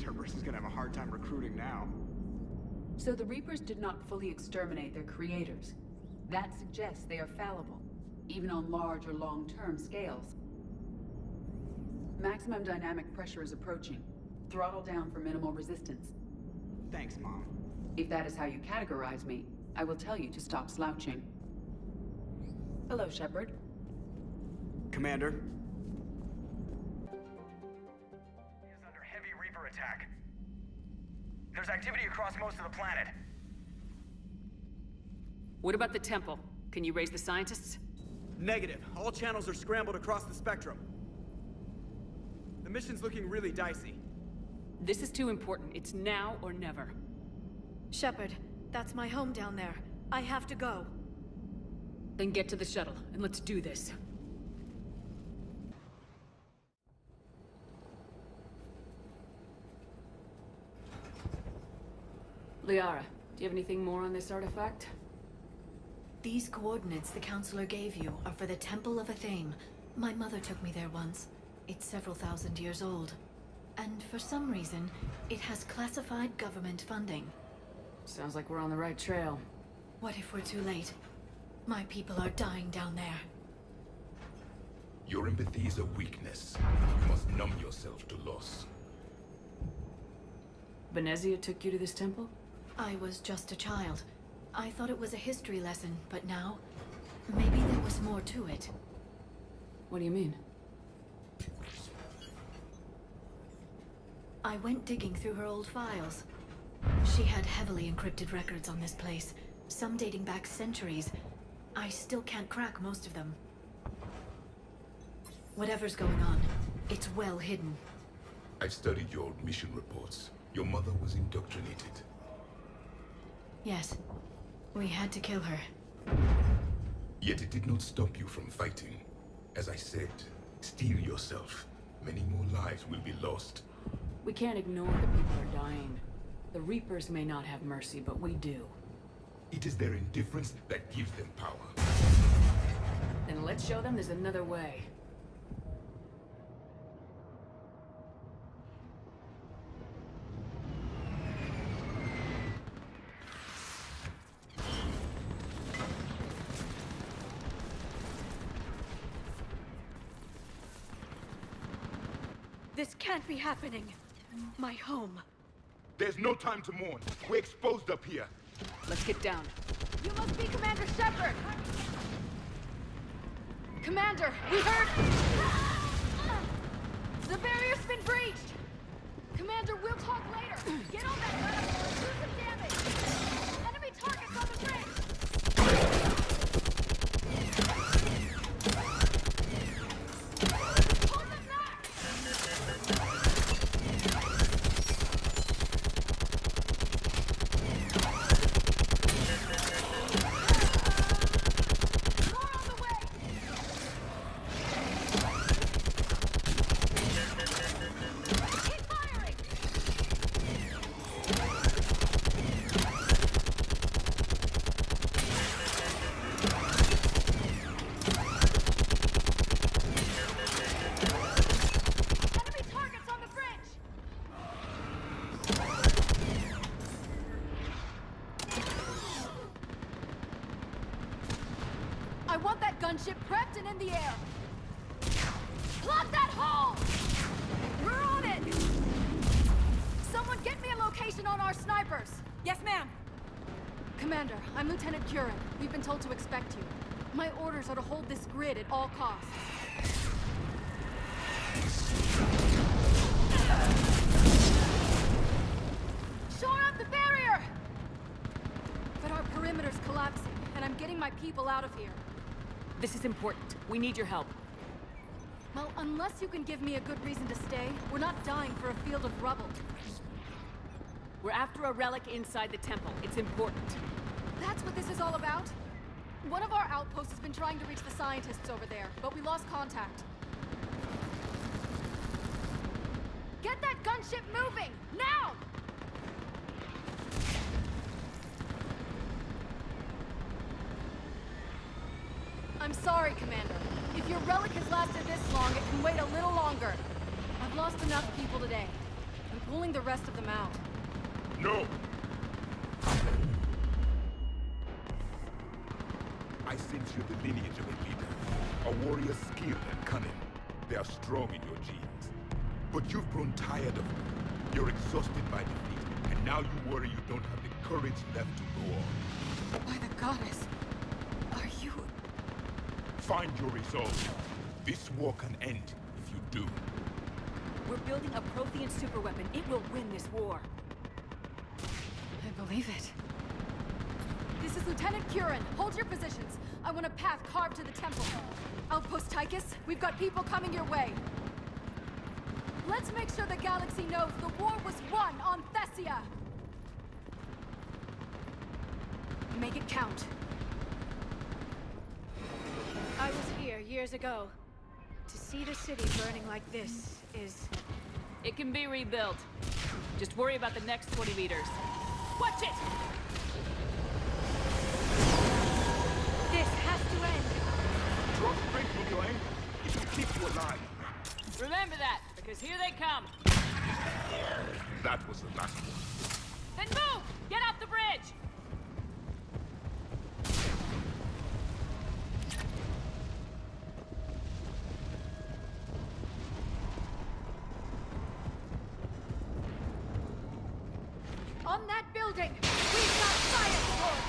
Cerberus is gonna have a hard time recruiting now. So the Reapers did not fully exterminate their creators. That suggests they are fallible, even on large or long-term scales. Maximum dynamic pressure is approaching. Throttle down for minimal resistance. Thanks, Mom. If that is how you categorize me, I will tell you to stop slouching. Hello, Shepard. Commander? He is under heavy Reaper attack. There's activity across most of the planet. What about the temple? Can you raise the scientists? Negative. All channels are scrambled across the spectrum. The mission's looking really dicey. This is too important. It's now or never. Shepard, that's my home down there. I have to go. Then get to the shuttle, and let's do this. Liara, do you have anything more on this artifact? These coordinates the Counselor gave you are for the Temple of Athame. My mother took me there once. It's several thousand years old. And for some reason, it has classified government funding. Sounds like we're on the right trail. What if we're too late? My people are dying down there. Your empathy is a weakness. You must numb yourself to loss. Benezia took you to this temple? I was just a child. I thought it was a history lesson, but now, maybe there was more to it. What do you mean? I went digging through her old files. She had heavily encrypted records on this place, some dating back centuries. I still can't crack most of them. Whatever's going on, it's well hidden. I've studied your old mission reports. Your mother was indoctrinated. Yes. We had to kill her. Yet it did not stop you from fighting. As I said, steel yourself. Many more lives will be lost. We can't ignore the people are dying. The Reapers may not have mercy, but we do. It is their indifference that gives them power. Then let's show them there's another way. This can't be happening. My home. There's no time to mourn. We're exposed up here. Let's get down. You must be Commander Shepard! Commander, we heard... The barrier's been breached! Commander, we'll talk later! Get on that platform and do some damage! Enemy targets on the bridge! Hold them back! More on the way! Keep firing! Enemy targets on the bridge! I want that gunship prepped and in the air. Plug that hole! We're on it! Someone get me a location on our snipers. Yes, ma'am. Commander, I'm Lieutenant Curran. We've been told to expect you. My orders are to hold this grid at all costs. Shore up the barrier! But our perimeter's collapsing, and I'm getting my people out of here. This is important. We need your help. Well, unless you can give me a good reason to stay, we're not dying for a field of rubble. We're after a relic inside the temple. It's important. That's what this is all about? One of our outposts has been trying to reach the scientists over there, but we lost contact. Get that gunship moving! Now! I'm sorry, Commander. If your relic has lasted this long, it can wait a little longer. I've lost enough people today. I'm pulling the rest of them out. No! I sense you're the lineage of a leader. A warrior's skill and cunning. They are strong in your genes. But you've grown tired of them. You're exhausted by defeat, and now you worry you don't have the courage left to go on. By the goddess, are you... Find your resolve. This war can end if you do. We're building a Prothean superweapon. It will win this war. I believe it. This is Lieutenant Curran. Hold your positions. I want a path carved to the temple. Outpost Tychus, we've got people coming your way. Let's make sure the galaxy knows the war was won on Thessia! Make it count. I was here years ago. To see the city burning like this is... It can be rebuilt. Just worry about the next 20 meters. Watch it! This has to end. Drop straight from your aim. It will keep you alive. Remember that, because here they come. That was the last one. Then move! Get off the bridge! On that building, we've got fire support!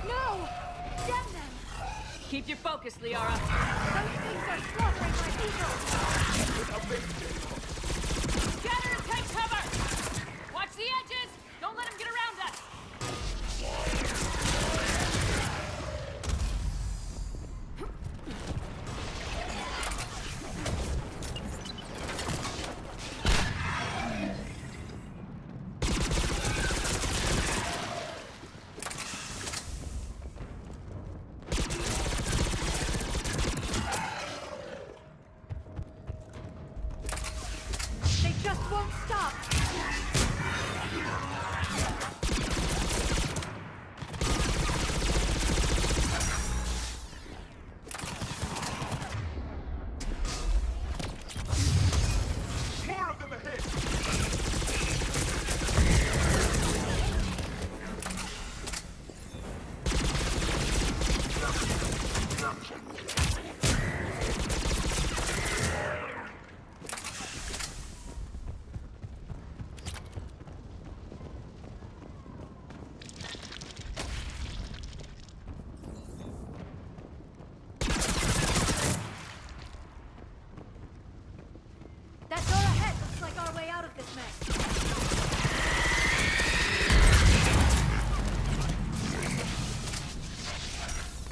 No! Damn them! Keep your focus, Liara. Those things are slaughtering my people! Scatter and take cover! Watch the edges! Don't let them get around us! They just won't stop! More of them ahead! That door ahead looks like our way out of this mess.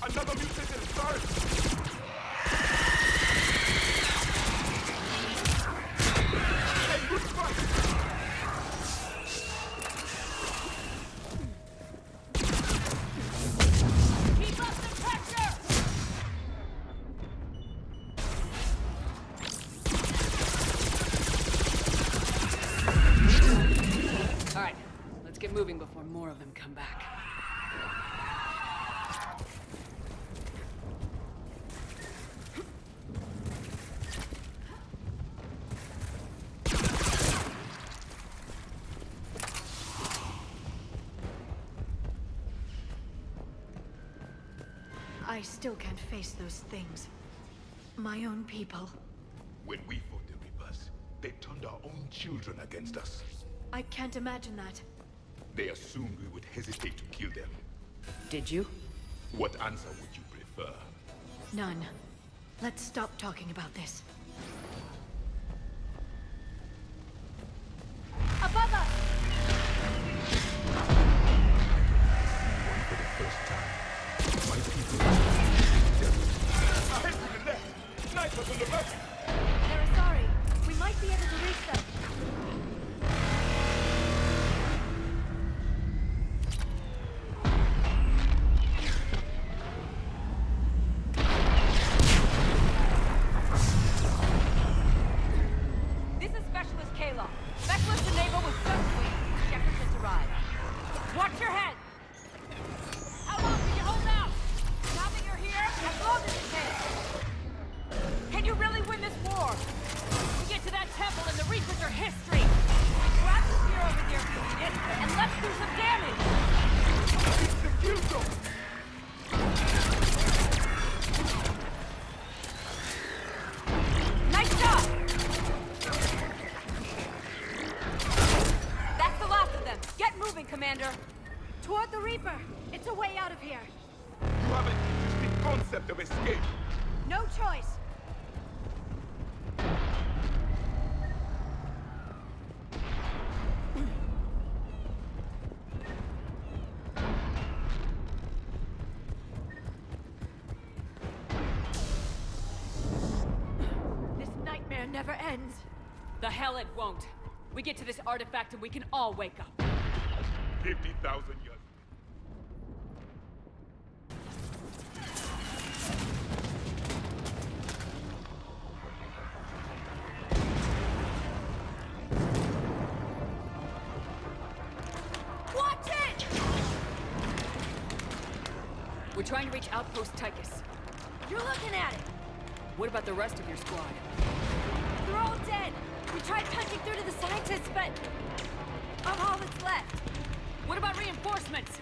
Another mutant is started! Hey, good fight! Keep up the pressure! All right, let's get moving before more of them come back. I still can't face those things. My own people. When we fought the Reapers, they turned our own children against us. I can't imagine that. They assumed we would hesitate to kill them. Did you? What answer would you prefer? None. Let's stop talking about this. Above us! For the first time, my people ahead to the left! Snipers on the left! They're sorry. We might be able to reach them. This is Specialist Kayla. Specialist Enable with Sunqueen. Shepard just arrived. Watch your head! How long can you hold out? Now that you're here, as long as it takes. Can you really win Reapers are history! Grab the spear over there if you need it, and let's do some damage! Nice job! That's the last of them. Get moving, Commander. Toward the Reaper! It's a way out of here! You have an interesting concept of escape. No choice! This nightmare never ends. The hell it won't. We get to this artifact and we can all wake up. 50,000 years. Watch it! We're trying to reach Outpost Tychus. You're looking at it! What about the rest of your squad? They're all dead! We tried punching through to the scientists, but... I'm all that's left. What about reinforcements?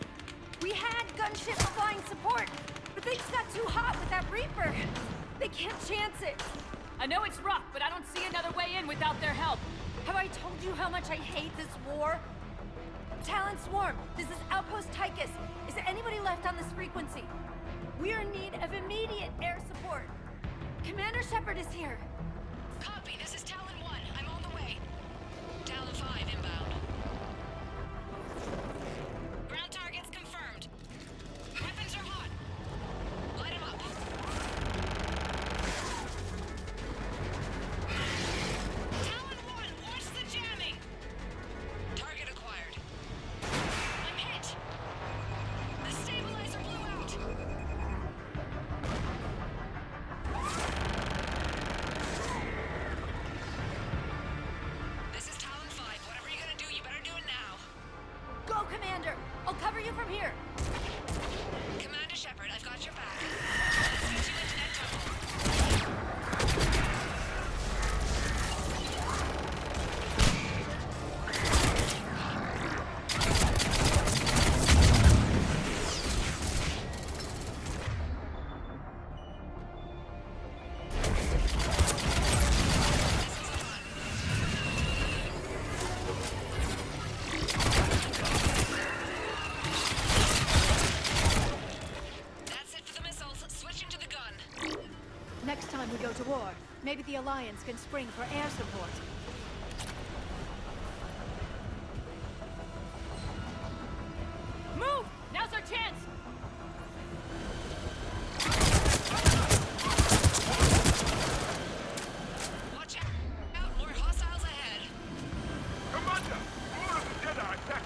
We had gunship flying support, but things got too hot with that Reaper. They can't chance it. I know it's rough, but I don't see another way in without their help. Have I told you how much I hate this war? Talon Swarm, this is Outpost Tychus. Is there anybody left on this frequency? We're in need of immediate air support. Commander Shepard is here. Copy, this is Talon 1. I'm on the way. Talon 5 inbound. Ground targets confirmed. Weapons are hot. Light them up. Talon 1, watch the jamming! Target acquired. I'm hit! The stabilizer blew out! This is Talon 5. Whatever you're gonna do, you better do it now. Go, Commander! I'll cover you from here. Commander Shepard, I've got your back. Let's get you into that tunnel. That's it for the missiles. Switching to the gun. Next time we go to war, maybe the Alliance can spring for air support. Move! Now's our chance! Watch out. More hostiles ahead. Commander! More of the Jedi attack!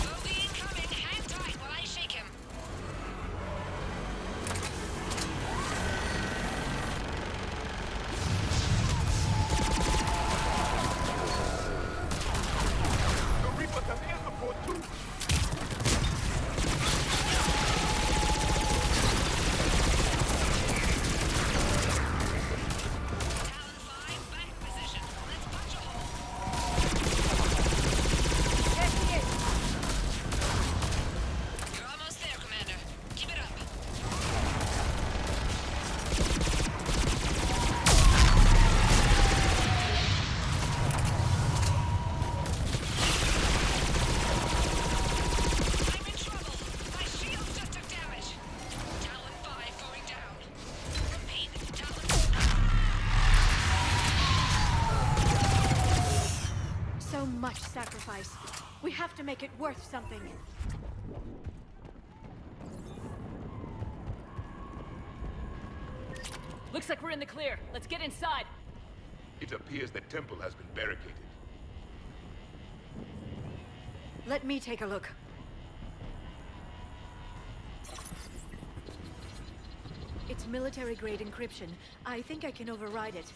Bogey incoming. Hang tight while I shake him. The Reapers have air support too! Talon 5, back position. Let's punch a hole. There he is. You're almost there, Commander. Keep it up. I'm in trouble. My shields just took damage. Talon 5 going down. Repeat, Talon 5. So much sacrifice. We have to make it worth something. Looks like we're in the clear. Let's get inside. It appears the temple has been barricaded. Let me take a look. It's military-grade encryption. I think I can override it.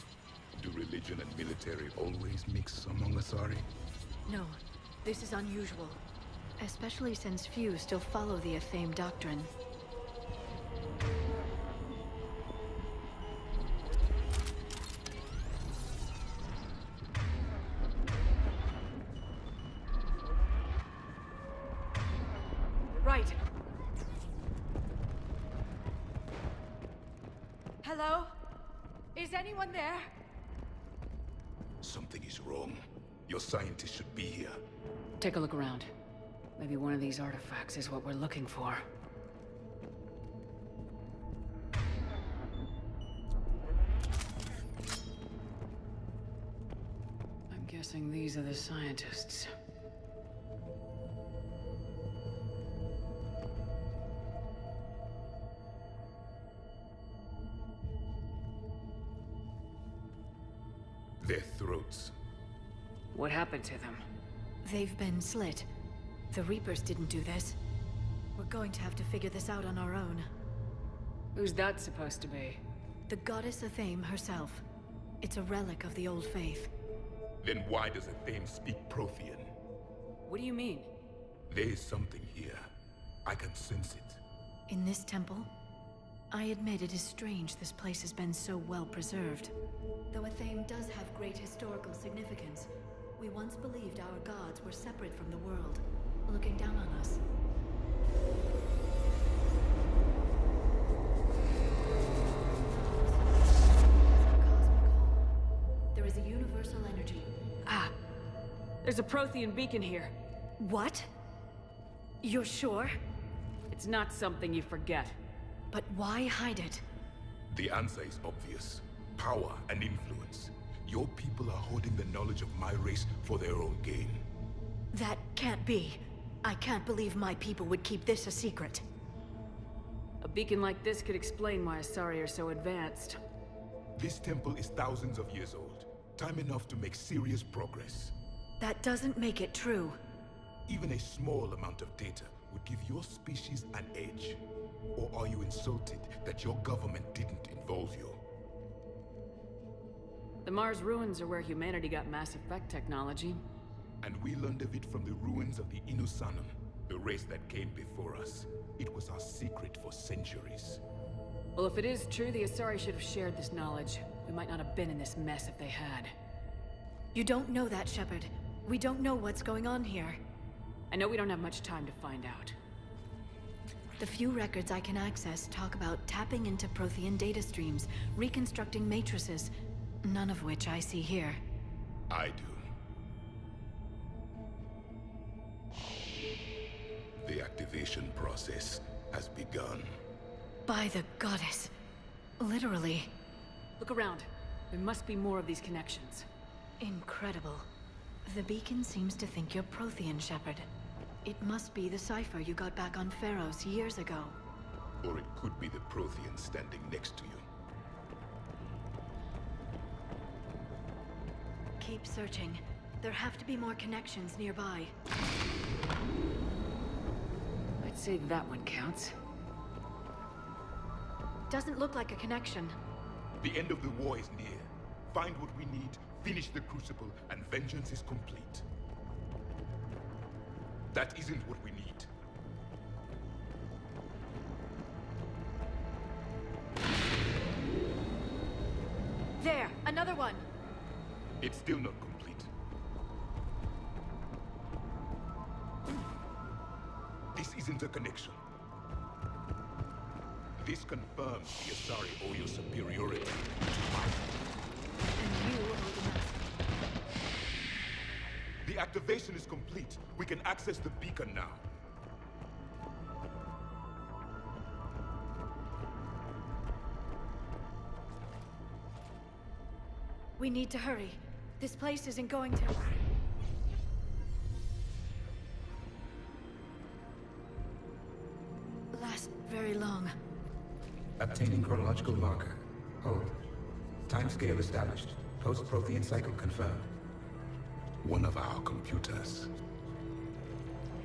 Do religion and military always mix among Asari? No, this is unusual. Especially since few still follow the Athame doctrine. right. Hello? Is anyone there? Something is wrong. Your scientists should be here. Take a look around. Maybe one of these artifacts is what we're looking for. I'm guessing these are the scientists. Their throats. What happened to them? They've been slit. The Reapers didn't do this. We're going to have to figure this out on our own. Who's that supposed to be? The goddess Athame herself. It's a relic of the old faith. Then why does Athame speak Prothean? What do you mean? There is something here. I can sense it. In this temple? I admit it is strange this place has been so well preserved. Though Athame does have great historical significance, we once believed our gods were separate from the world, looking down on us. There is a universal energy. Ah! There's a Prothean beacon here. What? You're sure? It's not something you forget. But why hide it? The answer is obvious. Power and influence. Your people are holding the knowledge of my race for their own gain. That can't be. I can't believe my people would keep this a secret. A beacon like this could explain why Asari are so advanced. This temple is thousands of years old. Time enough to make serious progress. That doesn't make it true. Even a small amount of data would give your species an edge. Or are you insulted that your government didn't involve you? The Mars ruins are where humanity got Mass Effect technology. And we learned of it from the ruins of the Inusanum, the race that came before us. It was our secret for centuries. Well, if it is true, the Asari should have shared this knowledge. We might not have been in this mess if they had. You don't know that, Shepard. We don't know what's going on here. I know we don't have much time to find out. The few records I can access talk about tapping into Prothean data streams, reconstructing matrices, none of which I see here. I do. The activation process has begun. By the goddess. Literally. Look around. There must be more of these connections. Incredible. The beacon seems to think you're Prothean, Shepard. It must be the cipher you got back on Pharos years ago. Or it could be the Prothean standing next to you. Keep searching. There have to be more connections nearby. I'd say that one counts. Doesn't look like a connection. The end of the war is near. Find what we need, finish the Crucible, and vengeance is complete. That isn't what we need. There, another one. It's still not complete. This isn't a connection. This confirms the Asari owe your superiority to mine. And you hold the master. The activation is complete. We can access the beacon now. We need to hurry. This place isn't going to... last very long. Obtaining chronological marker. Hold. Timescale established. Post-Prothean cycle confirmed. One of our computers.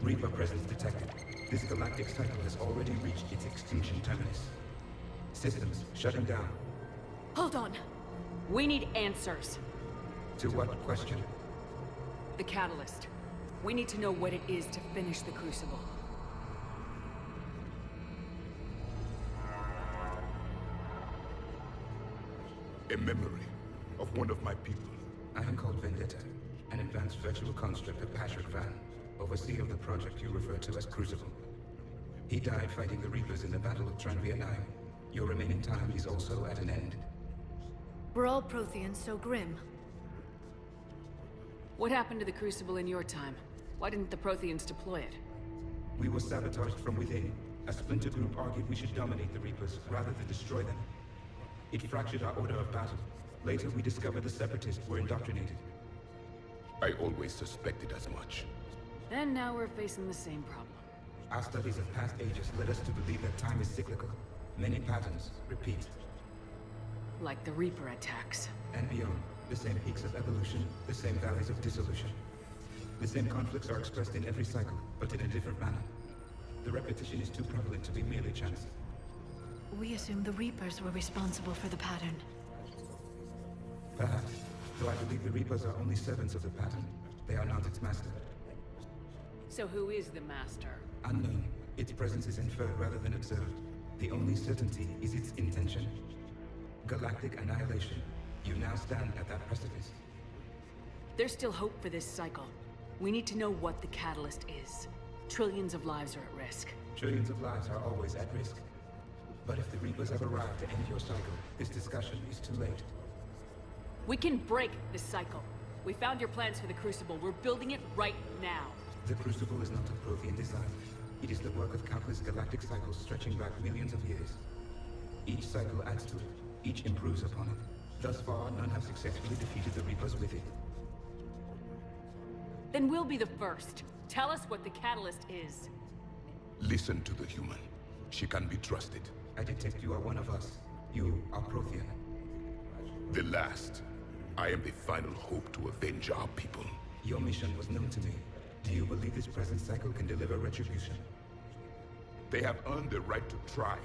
Reaper presence detected. This galactic cycle has already reached its extinction terminus. Systems shutting down. Hold on. We need answers. To what question? The catalyst. We need to know what it is to finish the Crucible. A memory of one of my people. I am called Vendetta, an advanced virtual construct of Patrick Van, overseer of the project you refer to as Crucible. He died fighting the Reapers in the Battle of Tranvia 9. Your remaining time is also at an end. We're all Protheans so grim. What happened to the Crucible in your time? Why didn't the Protheans deploy it? We were sabotaged from within. A splinter group argued we should dominate the Reapers rather than destroy them. It fractured our order of battle. Later, we discovered the Separatists were indoctrinated. I always suspected as much. And now we're facing the same problem. Our studies of past ages led us to believe that time is cyclical. Many patterns repeat. Like the Reaper attacks. And beyond, the same peaks of evolution, the same valleys of dissolution. The same conflicts are expressed in every cycle, but in a different manner. The repetition is too prevalent to be merely chance. We assumed the Reapers were responsible for the pattern. Perhaps, though I believe the Reapers are only servants of the pattern. They are not its master. So who is the Master? Unknown. Its presence is inferred rather than observed. The only certainty is its intention. Galactic annihilation. You now stand at that precipice. There's still hope for this cycle. We need to know what the catalyst is. Trillions of lives are at risk. Trillions of lives are always at risk. But if the Reapers have arrived to end your cycle, this discussion is too late. We can break this cycle. We found your plans for the Crucible. We're building it right now. The Crucible is not a Prothean design. It is the work of countless galactic cycles stretching back millions of years. Each cycle adds to it. Each improves upon it. Thus far, none have successfully defeated the Reapers with it. Then we'll be the first. Tell us what the catalyst is. Listen to the human. She can be trusted. I detect you are one of us. You are Prothean. The last. I am the final hope to avenge our people. Your mission was known to me. Do you believe this present cycle can deliver retribution? They have earned the right to try.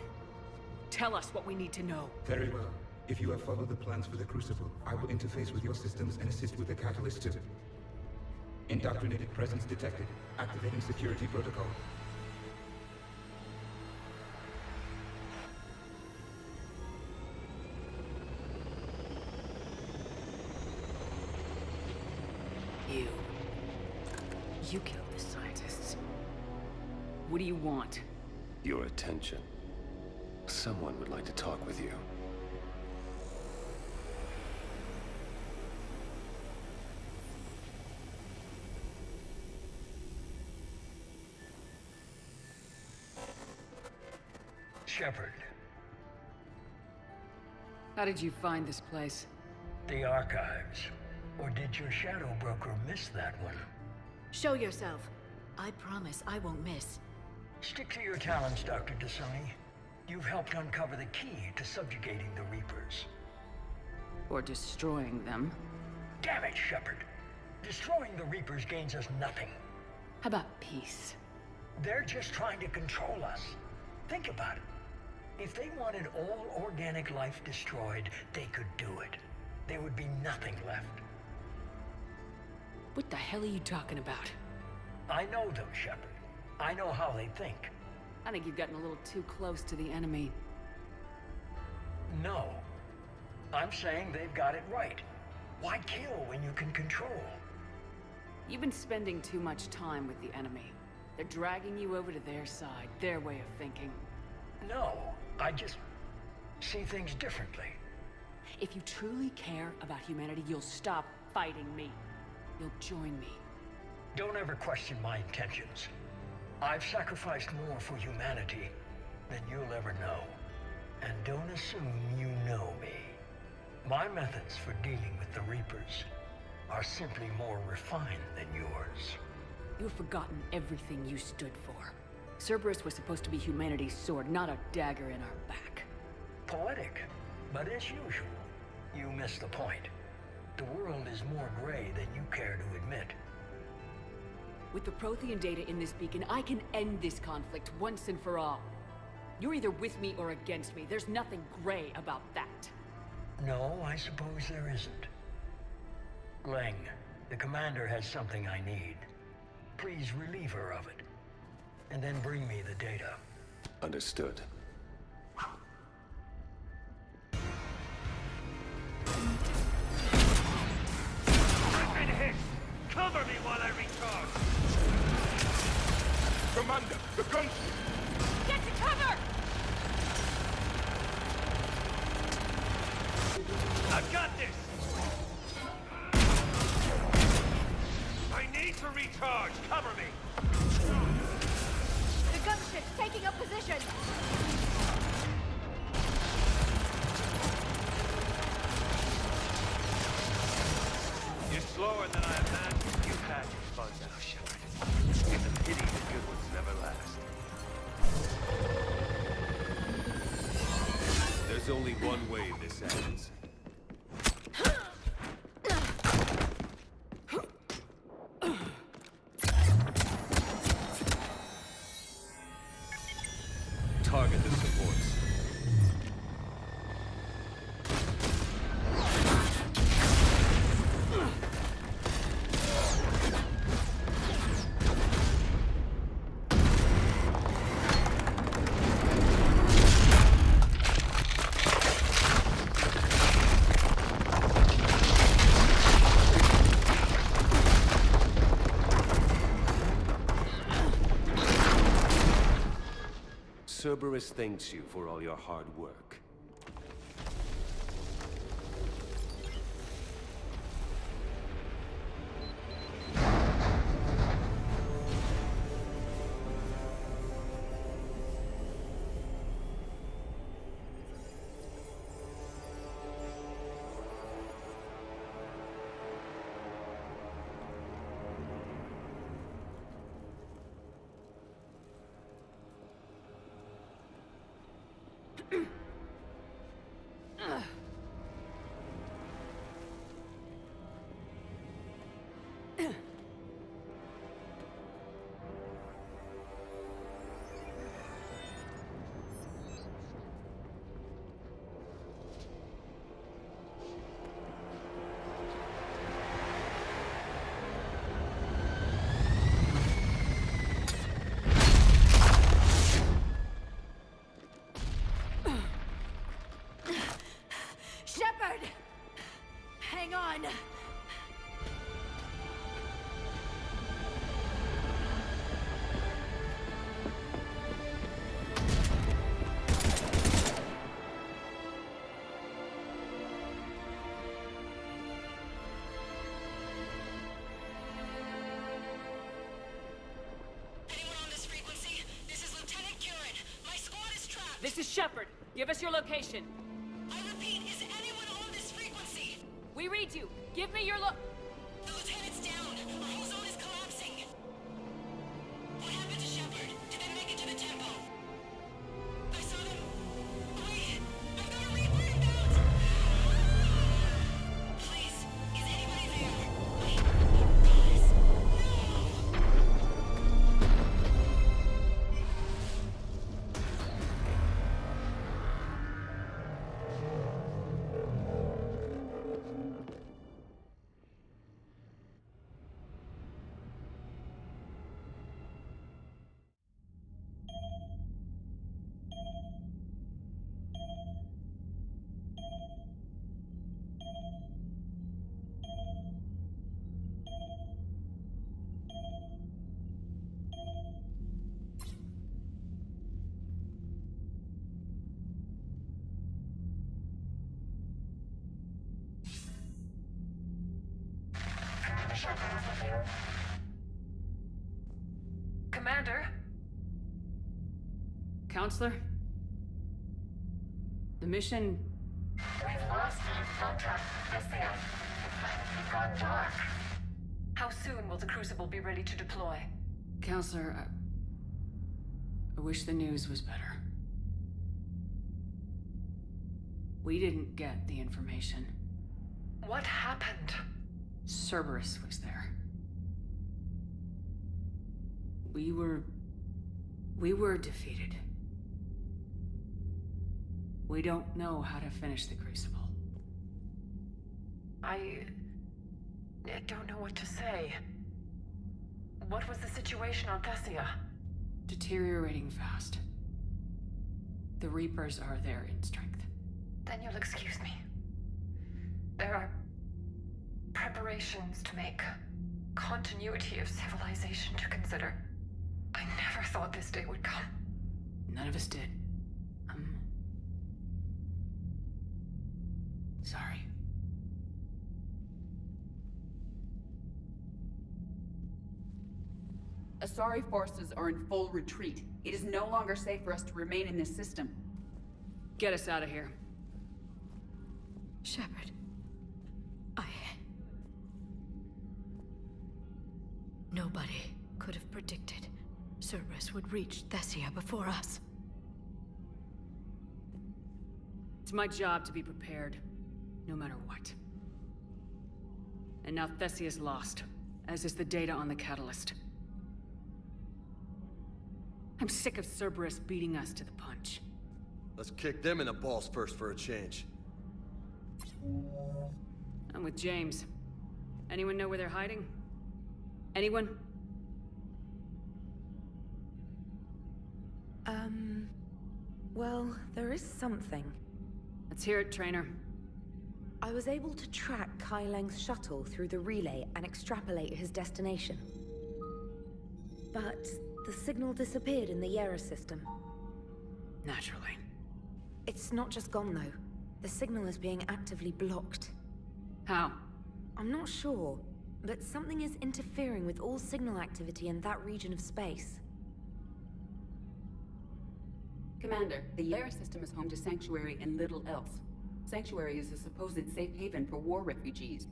Tell us what we need to know. Very well. If you have followed the plans for the Crucible, I will interface with your systems and assist with the catalyst too. Indoctrinated presence detected. Activating security protocol. You killed the scientists. What do you want? Your attention. Someone would like to talk with you. Shepard. How did you find this place? The archives. Or did your shadow broker miss that one? Show yourself. I promise I won't miss. Stick to your talents, Dr. T'Soni. You've helped uncover the key to subjugating the Reapers. Or destroying them. Damn it, Shepard. Destroying the Reapers gains us nothing. How about peace? They're just trying to control us. Think about it. If they wanted all organic life destroyed, they could do it. There would be nothing left. What the hell are you talking about? I know them, Shepard. I know how they think. I think you've gotten a little too close to the enemy. No. I'm saying they've got it right. Why kill when you can control? You've been spending too much time with the enemy. They're dragging you over to their side, their way of thinking. No, I just see things differently. If you truly care about humanity, you'll stop fighting me. You'll join me. Don't ever question my intentions. I've sacrificed more for humanity than you'll ever know. And don't assume you know me. My methods for dealing with the Reapers are simply more refined than yours. You've forgotten everything you stood for. Cerberus was supposed to be humanity's sword, not a dagger in our back. Poetic, but as usual, you miss the point. The world is more gray than you care to admit. With the Prothean data in this beacon, I can end this conflict once and for all. You're either with me or against me. There's nothing gray about that. No, I suppose there isn't. Leng, the commander has something I need. Please relieve her of it. And then bring me the data. Understood. I've been hit! Cover me while I recharge! Commander, the gunship! There's only one way this ends. Target the supports. Cerberus thanks you for all your hard work. Shepard! Hang on! This is Shepard. Give us your location. I repeat, is anyone on this frequency? We read you. Give me your The lieutenant's down. Our whole zone is collapsing. What happened to Shepard? Did they make it to the temple? I saw them. Wait, I've got a Reaper inbound. Please, is anybody there? Wait, guys, no. Commander? Counselor? The mission... We've lost contact with the It's gone dark. How soon will the Crucible be ready to deploy? Counselor, I wish the news was better. We didn't get the information. What happened? Cerberus was there. We were defeated. We don't know how to finish the Crucible. I don't know what to say. What was the situation on Thessia? Deteriorating fast. The Reapers are there in strength. Then you'll excuse me. There are preparations to make. Continuity of civilization to consider. I never thought this day would come. None of us did. Sorry. Asari forces are in full retreat. It is no longer safe for us to remain in this system. Get us out of here. Shepard. Nobody could have predicted Cerberus would reach Thessia before us. It's It's my job to be prepared, no matter what. And now Thessia's lost, as is the data on the Catalyst. I'm sick of Cerberus beating us to the punch. Let's kick them in the balls first for a change. I'm with James. Anyone know where they're hiding? Anyone? Well, there is something. Let's hear it, Trainer. I was able to track Kai Leng's shuttle through the relay and extrapolate his destination. But the signal disappeared in the Yera system. Naturally. It's not just gone, though. The signal is being actively blocked. How? I'm not sure, but something is interfering with all signal activity in that region of space. Commander, the Yera system is home to Sanctuary and little else. Sanctuary is a supposed safe haven for war refugees.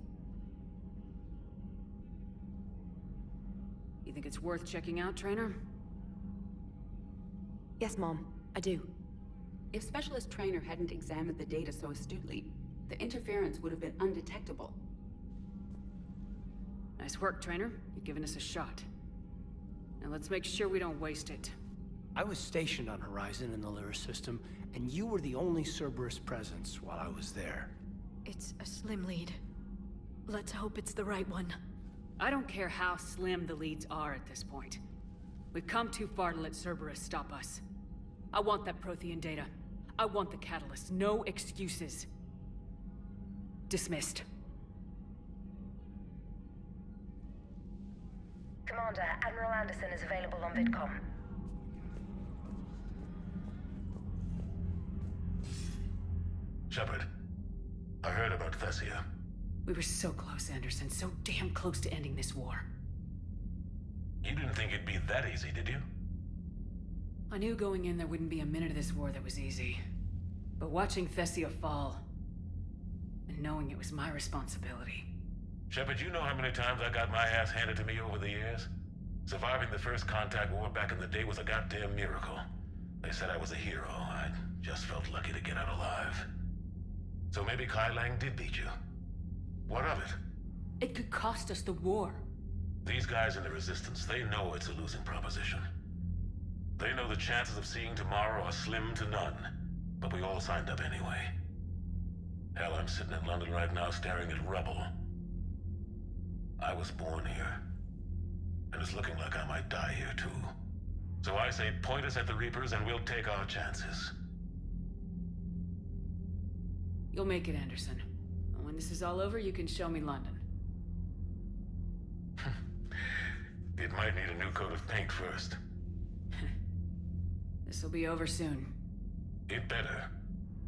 You think it's worth checking out, Trainer? Yes, Mom, I do. If Specialist Trainer hadn't examined the data so astutely, the interference would have been undetectable. Nice work, Trainer. You've given us a shot. Now let's make sure we don't waste it. I was stationed on Horizon in the Lyra system, and you were the only Cerberus presence while I was there. It's a slim lead. Let's hope it's the right one. I don't care how slim the leads are at this point. We've come too far to let Cerberus stop us. I want that Prothean data. I want the Catalyst. No excuses. Dismissed. Commander, Admiral Anderson is available on VidCom. Shepard, I heard about Thessia. We were so close, Anderson. So damn close to ending this war. You didn't think it'd be that easy, did you? I knew going in there wouldn't be a minute of this war that was easy. But watching Thessia fall, and knowing it was my responsibility. Shepard, you know how many times I got my ass handed to me over the years? Surviving the first contact war back in the day was a goddamn miracle. They said I was a hero. I just felt lucky to get out alive. So maybe Kai Lang did beat you. What of it? It could cost us the war. These guys in the Resistance, they know it's a losing proposition. They know the chances of seeing tomorrow are slim to none. But we all signed up anyway. Hell, I'm sitting in London right now staring at rubble. I was born here. And it's looking like I might die here too. So I say point us at the Reapers and we'll take our chances. You'll make it, Anderson. And when this is all over, you can show me London. It might need a new coat of paint first. This'll be over soon. It better.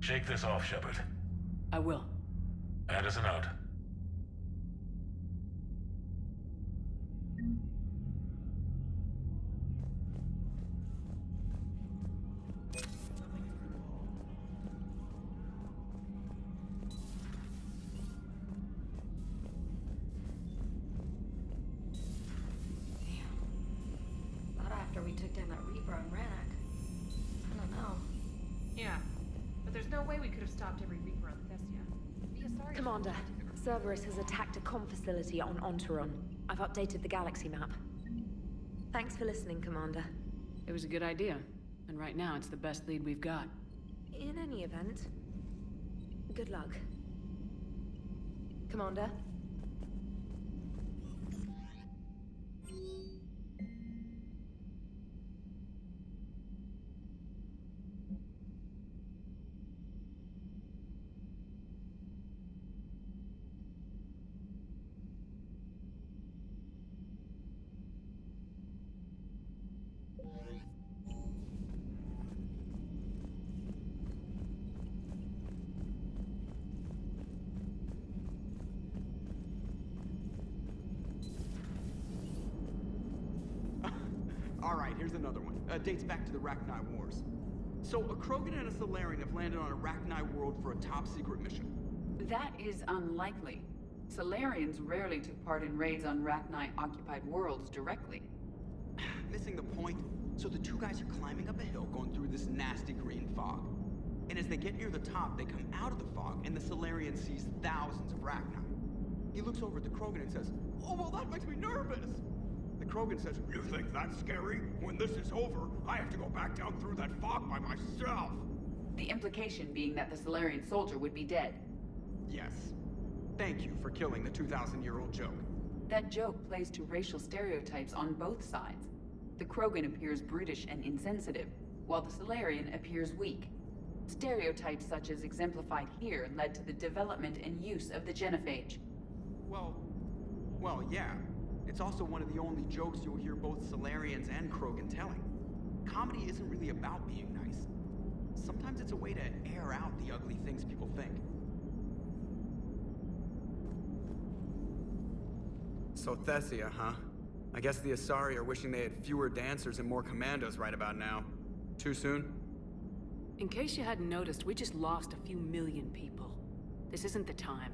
Shake this off, Shepard. I will. Anderson out. After we took down that Reaper on Rannoch. I don't know. Yeah, but there's no way we could have stopped every Reaper on Thessia. Commander, Cerberus has attacked a comm facility on Ontaron. I've updated the galaxy map. Thanks for listening, Commander. It was a good idea. And right now, it's the best lead we've got. In any event, good luck. Commander? Alright, here's another one. Dates back to the Rachni Wars. So, a Krogan and a Salarian have landed on a Rachni world for a top-secret mission. That is unlikely. Salarians rarely took part in raids on Rachni-occupied worlds directly. Missing the point. So the two guys are climbing up a hill going through this nasty green fog. In a as they get near the top, they come out of the fog, and the Solarian sees thousands of Rachni. He looks over at the Krogan and says, "Oh, well, that makes me nervous." The Krogan says, "You think that's scary? When this is over, I have to go back down through that fog by myself." The implication being that the Solarian soldier would be dead. Yes. Thank you for killing the 2,000-year-old joke. That joke plays to racial stereotypes on both sides. The Krogan appears brutish and insensitive, while the Solarian appears weak. Stereotypes such as exemplified here led to the development and use of the genophage. Well, yeah. It's also one of the only jokes you'll hear both Solarians and Krogan telling. Comedy isn't really about being nice. Sometimes it's a way to air out the ugly things people think. So Thessia, huh? I guess the Asari are wishing they had fewer dancers and more commandos right about now. Too soon? In case you hadn't noticed, we just lost a few million people. This isn't the time.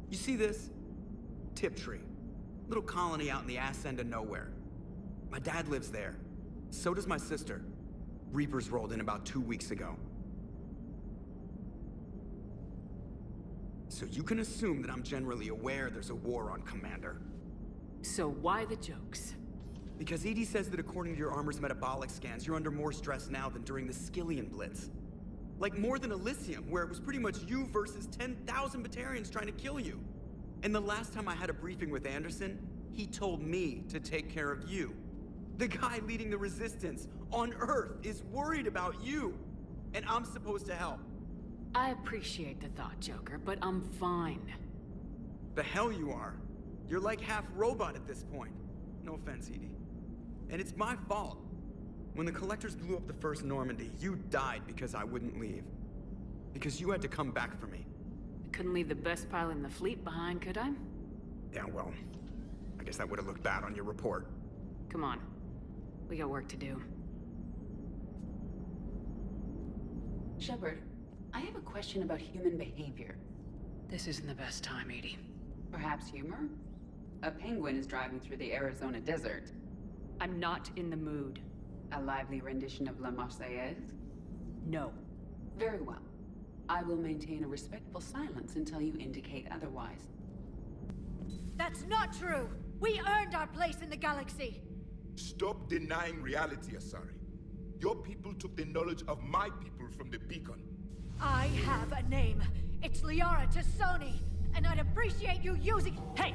You see this? Tiptree. Little colony out in the ass end of nowhere. My dad lives there. So does my sister. Reapers rolled in about 2 weeks ago. So you can assume that I'm generally aware there's a war on, Commander. So why the jokes? Because EDI says that according to your armor's metabolic scans, you're under more stress now than during the Skillian Blitz. Like more than Elysium, where it was pretty much you versus 10,000 Batarians trying to kill you. And the last time I had a briefing with Anderson, he told me to take care of you. The guy leading the resistance on Earth is worried about you. And I'm supposed to help. I appreciate the thought, Joker, but I'm fine. The hell you are. You're like half robot at this point. No offense, EDI. And it's my fault. When the Collectors blew up the first Normandy, you died because I wouldn't leave. Because you had to come back for me. I couldn't leave the best pilot in the fleet behind, could I? Yeah, well, I guess that would have looked bad on your report. Come on. We got work to do. Shepard, I have a question about human behavior. This isn't the best time, EDI. Perhaps humor? A penguin is driving through the Arizona desert. I'm not in the mood. A lively rendition of La Marseillaise? No. Very well. I will maintain a respectful silence until you indicate otherwise. That's not true! We earned our place in the galaxy! Stop denying reality, Asari. Your people took the knowledge of my people from the beacon. I have a name. It's Liara T'Soni, and I'd appreciate you using— Hey!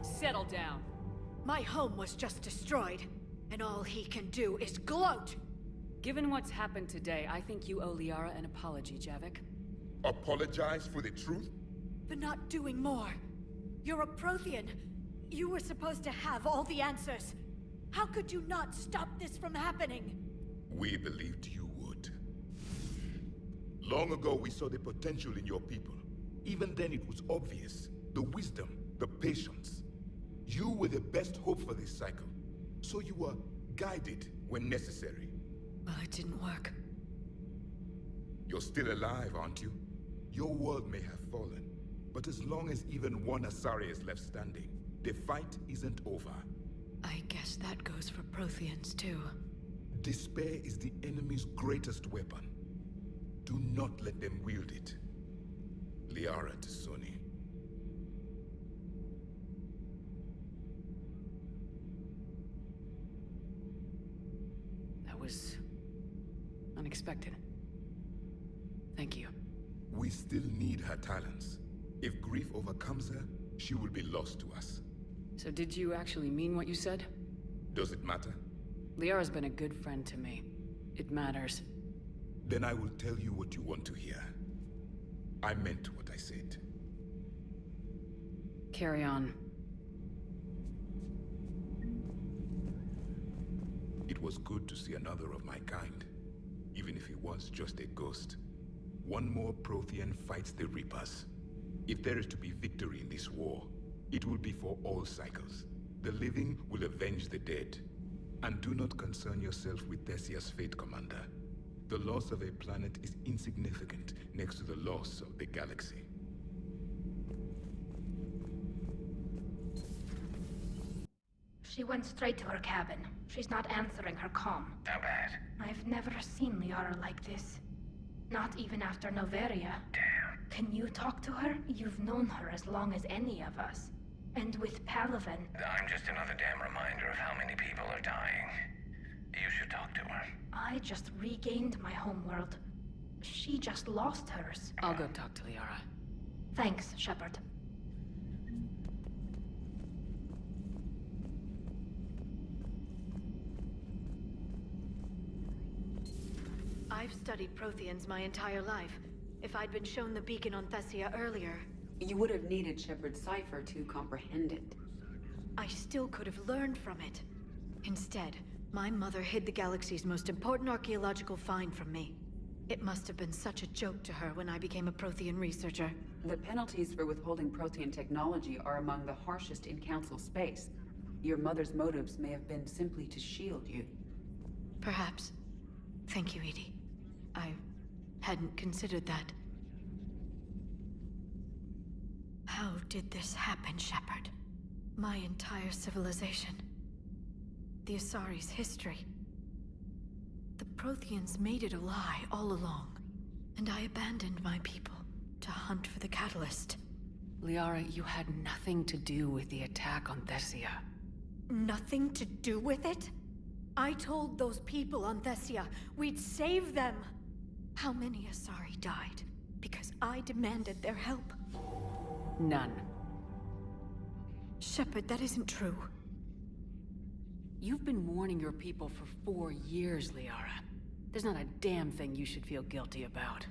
Settle down. My home was just destroyed, and all he can do is gloat! Given what's happened today, I think you owe Liara an apology, Javik. Apologize for the truth? For not doing more. You're a Prothean. You were supposed to have all the answers. How could you not stop this from happening? We believed you would. Long ago, we saw the potential in your people. Even then, it was obvious. The wisdom, the patience. You were the best hope for this cycle. So you were guided when necessary. Well, it didn't work. You're still alive, aren't you? Your world may have fallen, but as long as even one Asari is left standing, the fight isn't over. I guess that goes for Protheans, too. Despair is the enemy's greatest weapon. Do not let them wield it. Liara T'Soni. That was unexpected. Thank you. We still need her talents. If grief overcomes her, she will be lost to us. So did you actually mean what you said? Does it matter? Liara's been a good friend to me. It matters. Then I will tell you what you want to hear. I meant what I said. Carry on. It was good to see another of my kind, even if he was just a ghost. One more Prothean fights the Reapers. If there is to be victory in this war, it will be for all cycles. The living will avenge the dead. And do not concern yourself with Thessia's fate, Commander. The loss of a planet is insignificant next to the loss of the galaxy. She went straight to her cabin. She's not answering her comm. How bad? I've never seen Liara like this. Not even after Noveria. Damn. Can you talk to her? You've known her as long as any of us. And with Palaven... I'm just another damn reminder of how many people are dying. You should talk to her. I just regained my homeworld. She just lost hers. I'll go talk to Liara. Thanks, Shepard. I've studied Protheans my entire life. If I'd been shown the beacon on Thessia earlier... You would have needed Shepard's cipher to comprehend it. I still could have learned from it. Instead, my mother hid the galaxy's most important archaeological find from me. It must have been such a joke to her when I became a Prothean researcher. The penalties for withholding Prothean technology are among the harshest in Council space. Your mother's motives may have been simply to shield you. Perhaps. Thank you, EDI. I hadn't considered that. How did this happen, Shepard? My entire civilization. The Asari's history. The Protheans made it a lie all along, and I abandoned my people to hunt for the catalyst. Liara, you had nothing to do with the attack on Thessia. Nothing to do with it? I told those people on Thessia we'd save them. How many Asari died because I demanded their help? None. Shepard, that isn't true. You've been warning your people for 4 years, Liara. There's not a damn thing you should feel guilty about.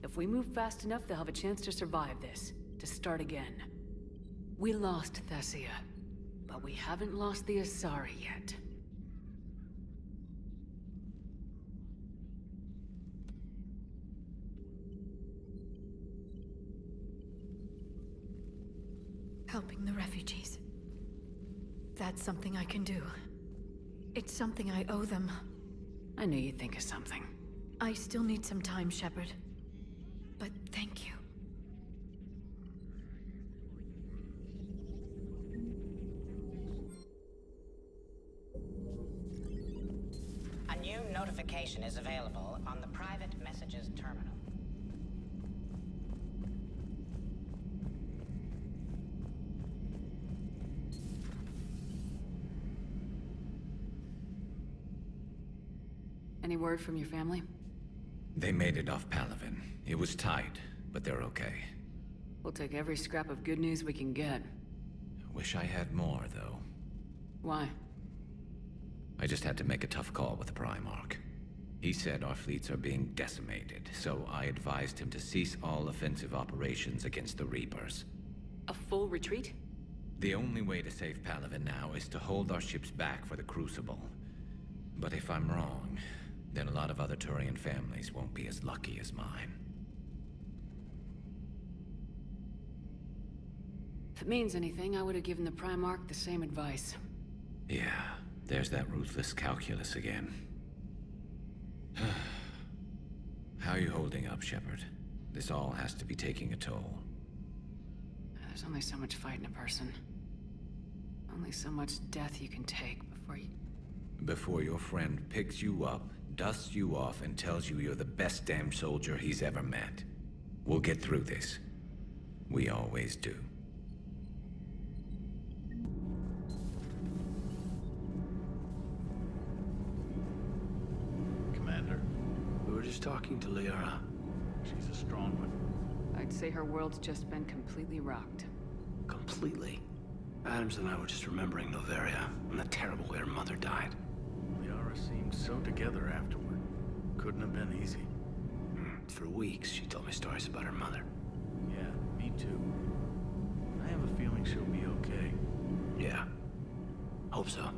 If we move fast enough, they'll have a chance to survive this, to start again. We lost Thessia, but we haven't lost the Asari yet. Helping the refugees. That's something I can do. It's something I owe them. I knew you'd think of something. I still need some time, Shepard. But thank you. A new notification is available on the private messages terminal. Any word from your family? They made it off Palaven. It was tight, but they're okay. We'll take every scrap of good news we can get. Wish I had more, though. Why? I just had to make a tough call with the Primarch. He said our fleets are being decimated, so I advised him to cease all offensive operations against the Reapers. A full retreat? The only way to save Palaven now is to hold our ships back for the Crucible. But if I'm wrong, then a lot of other Turian families won't be as lucky as mine. If it means anything, I would have given the Primarch the same advice. Yeah, there's that ruthless calculus again. How are you holding up, Shepard? This all has to be taking a toll. There's only so much fight in a person. Only so much death you can take before your friend picks you up, dusts you off, and tells you you're the best damn soldier he's ever met. We'll get through this. We always do. Commander, we were just talking to Liara. She's a strong one. I'd say her world's just been completely rocked. Completely? Adams and I were just remembering Noveria and the terrible way her mother died. Liara seemed so together afterward. Couldn't have been easy. For weeks, she told me stories about her mother. Yeah, me too. I have a feeling she'll be okay. Yeah. Hope so.